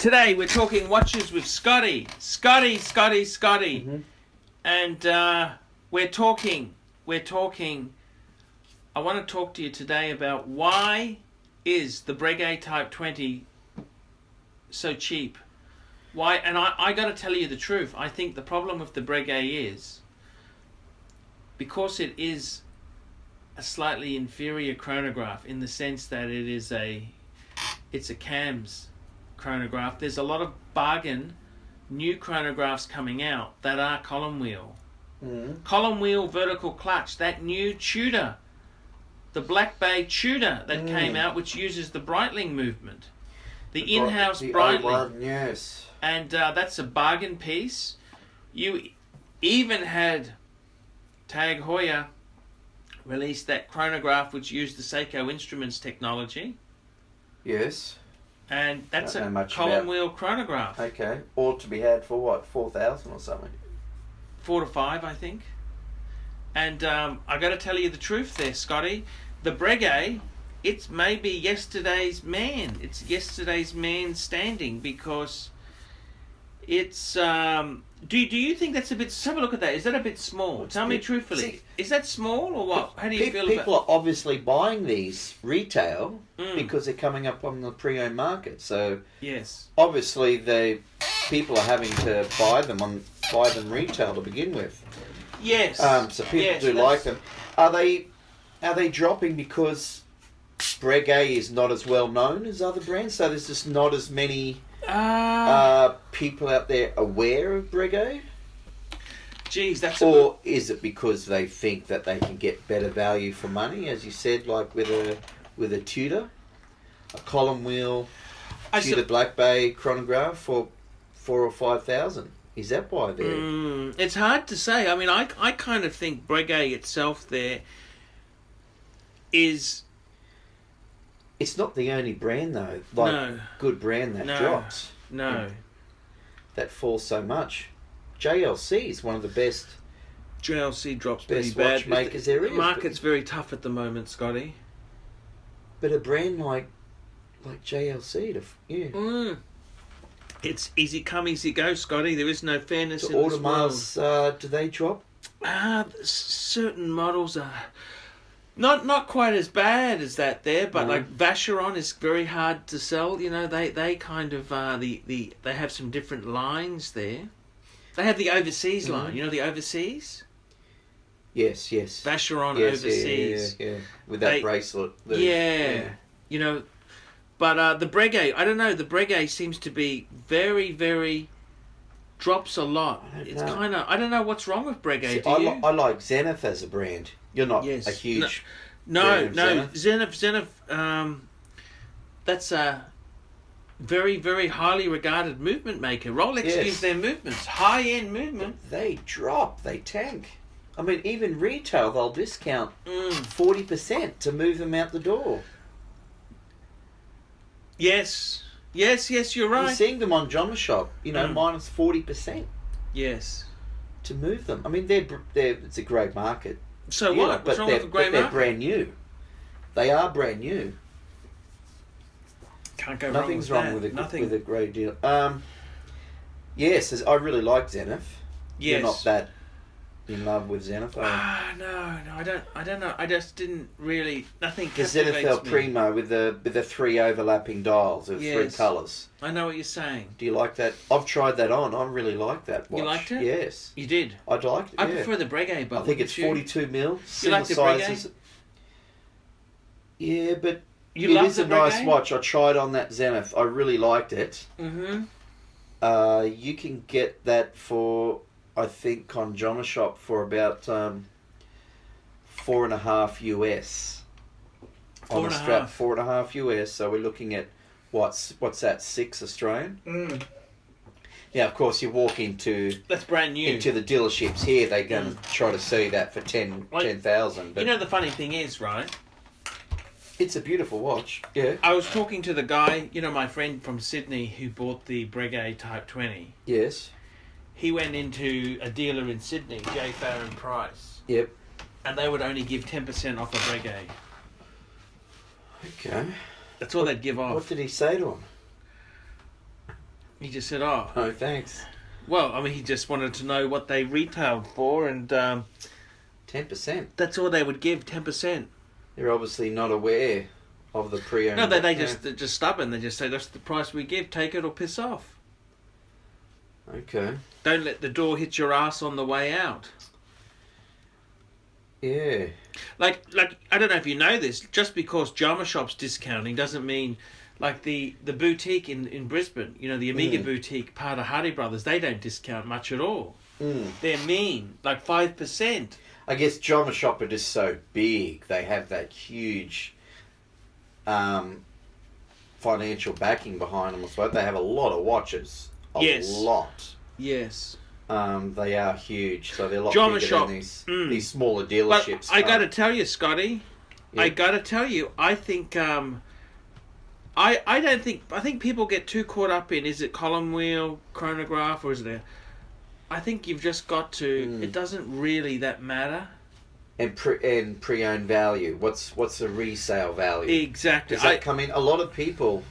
Today we're talking watches with Scotty. Scotty. Mm-hmm. And we're talking. I want to talk to you today about why is the Breguet Type 20 so cheap? Why? And I got to tell you the truth. I think the problem with the Breguet is because it is a slightly inferior chronograph in the sense that it's a CAMS chronograph. There's a lot of bargain new chronographs coming out that are column wheel. Mm. Column wheel vertical clutch, that new Tudor, the Black Bay Tudor that came out, which uses the Breitling movement, the in-house Breitling. O1, yes. And that's a bargain piece. You even had Tag Heuer release that chronograph which used the Seiko Instruments technology. Yes. And that's Don't know a much column about- wheel chronograph. Okay. Or to be had for what, 4,000 or something? 4 to 5, I think. And I got to tell you the truth there, Scotty. The Breguet, it's maybe yesterday's man. It's yesterday's man standing because it's... Do you think that's a bit... Let's have a look at that. Is that a bit small? Tell me truthfully. See, is that small or what? How do you feel about... People are obviously buying these retail Mm. because they're coming up on the pre-owned market. So Yes. obviously people are having to buy them retail to begin with. Yes. So people Yes, do that's- like them. Are they dropping because Breguet is not as well known as other brands? So there's just not as many people out there aware of Breguet? Geez, that's a... Or is it because they think that they can get better value for money, as you said, like with a Tudor, a column wheel Tudor Black Bay chronograph for 4,000 or 5,000? Is that why they're... It's hard to say. I mean, I kind of think Breguet itself there is... It's not the only brand though, good brand that drops. No. That falls so much. JLC is one of the best JLC drops pretty bad. watchmakers there is. The market's very tough at the moment, Scotty. But a brand like JLC, It's easy come, easy go, Scotty. There is no fairness to in this world. Audemars, do they drop? Certain models are not quite as bad as that there, but like Vacheron is very hard to sell. You know, they kind of they have some different lines there. They have the overseas line. You know the overseas? Yes. Vacheron Yes, overseas. yeah. With that bracelet. You know, but the Breguet, I don't know. The Breguet seems to be very, very drops a lot. It's kind of, I don't know what's wrong with Breguet. See, I like Zenith as a brand. You're not a huge. No, Zenith. Zenith. That's a very, very highly regarded movement maker. Rolex use their movements, high-end movement. They drop. They tank. I mean, even retail, they'll discount 40% to move them out the door. Yes, you're right. You're seeing them on Joma Shop, minus 40%. Yes. To move them. I mean, it's a great market. So what? What's wrong with a great market? They're brand new. They are brand new. Can't go Nothing's wrong with that. with a great deal. Yes, I really like Zenith. Yes. You're not that in love with Zenith. No, I don't know. I just didn't really. Nothing. The Zenith El captivates me. Primo with the 3 overlapping dials of 3 colours. I know what you're saying. Do you like that? I've tried that on. I really like that watch. You liked it? Yes. You did? I liked it, I prefer the Breguet, but I think it's 42 mil. You like the sizes. Breguet? Yeah, but You it love is the a nice Breguet? watch. I tried on that Zenith. I really liked it. Mm-hmm. You can get that for, I think, on Joma Shop for about $4.5 US. On a strap, $4.5 US. So we're looking at what's that? 6 Australian. Now, of course, you walk into That's brand new. into the dealerships here. They're going to try to sell you that for 10,000. But You know the funny thing is, right? it's a beautiful watch. Yeah. I was talking to the guy, my friend from Sydney who bought the Breguet Type 20. Yes. He went into a dealer in Sydney, J. Farron Price. Yep. And they would only give 10% off a Breguet. Okay. That's all they'd give off. What did he say to him? He just said, "Oh, No, thanks. well, I mean, he just wanted to know what they retailed for, and 10%. that's all they would give, 10%. They're obviously not aware of the pre-owned. No, they're just stubborn. They just say that's the price we give. Take it or piss off. Okay. Don't let the door hit your ass on the way out. Yeah. Like I don't know if you know this. Just because Jama Shop's discounting doesn't mean, like the boutique in Brisbane, you know, the Amiga boutique part of Hardy Brothers, they don't discount much at all. They're mean, like 5%. I guess Jama Shop are just so big. They have that huge financial backing behind them. So they have a lot of watches. A lot. Yes. They are huge, so they're a lot Jama bigger Shop, than these smaller dealerships. But I got to tell you, Scotty, I got to tell you, I think I think people get too caught up in, is it column wheel, chronograph, or is it I think you've just got to. It doesn't really that matter. And pre-owned value. What's the resale value? Exactly. Does that come in? A lot of people,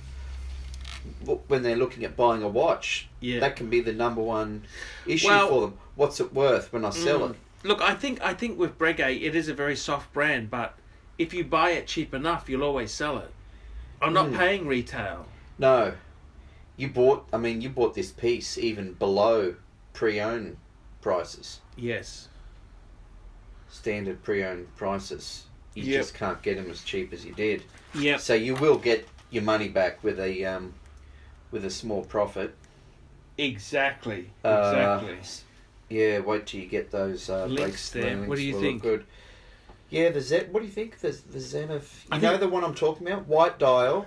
when they're looking at buying a watch, that can be the number one issue for them. What's it worth when I sell it? Look, I think with Breguet, it is a very soft brand, but if you buy it cheap enough, you'll always sell it. I'm not paying retail. No, you bought this piece even below pre-owned prices. Yes. Standard pre-owned prices. You just can't get them as cheap as you did. Yeah. So you will get your money back with a small profit. Exactly. Yeah. Wait till you get those links there. What do you think? Good. Yeah, what do you think? The Zenith. You know the one I'm talking about? White dial,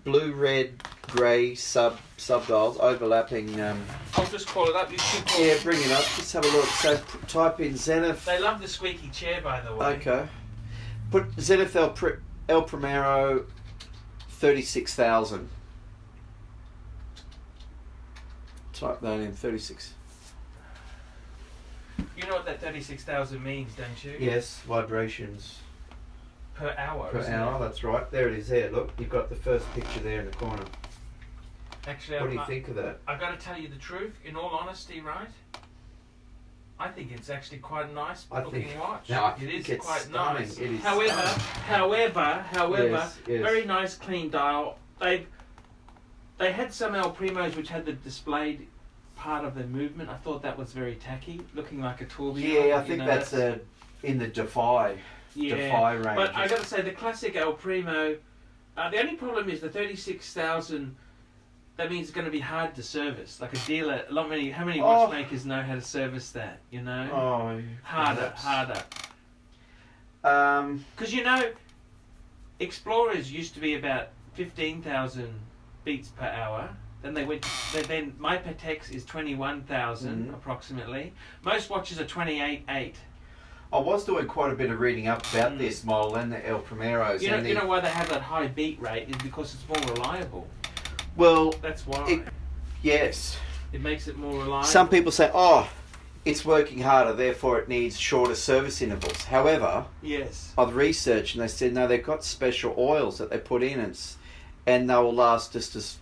blue, red, grey sub dials overlapping. I'll just call it up. You should call it. Bring it up. Just have a look. So type in Zenith. They love the squeaky chair, by the way. Okay. Put Zenith El Primero 36,000. Type that in, 36. You know what that 36,000 means, don't you? Yes, vibrations. Per hour. Per hour, that's right. There it is there, look. You've got the first picture there in the corner. Actually, what do you think of that? I've got to tell you the truth, in all honesty, right? I think it's actually quite a nice looking watch. It is quite stunning. nice. It is However, yes. very nice clean dial. They had some El Primos which had the displayed part of the movement. I thought that was very tacky, looking like a tourbillon. Yeah, I think that's in the Defy range. But I got to say, the classic El Primo. The only problem is the 36,000. That means it's going to be hard to service. Like a dealer, how many watchmakers know how to service that? You know. Oh. Harder. Because Explorers used to be about 15,000 beats per hour. Then they went. Then my Patex is 21,000 approximately. Most watches are 28.8. I was doing quite a bit of reading up about this model and the El Primeros. You know why they have that high beat rate is because it's more reliable. Well, that's why. Yes. It makes it more reliable. Some people say, it's working harder, therefore it needs shorter service intervals. However, yes, I've researched and they said, no, they've got special oils that they put in and they will last just as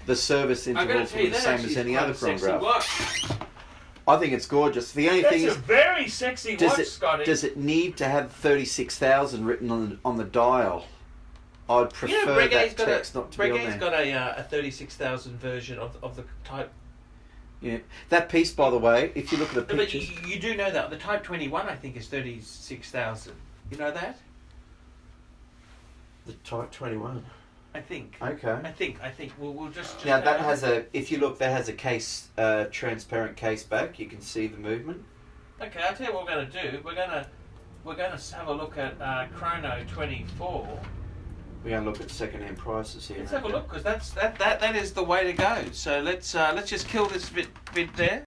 the service intervals will be the same as any other chronograph. I think it's gorgeous. The only thing is, a very sexy watch, Scotty. Does it need to have 36,000 written on the dial? I'd prefer that text not to be on there. Breguet's got a 36,000 version of the Type. Yeah, that piece, by the way, if you look at the pictures, but you do know that the Type 21, I think, is 36,000. You know that? The Type 21. I think. Okay. I think. We'll just now that has if you look, that has a case, transparent case back. You can see the movement. Okay, I'll tell you what we're going to do. We're going to have a look at Chrono 24. We're going to look at second-hand prices here. Let's have a look, because that is the way to go. So let's just kill this bit there.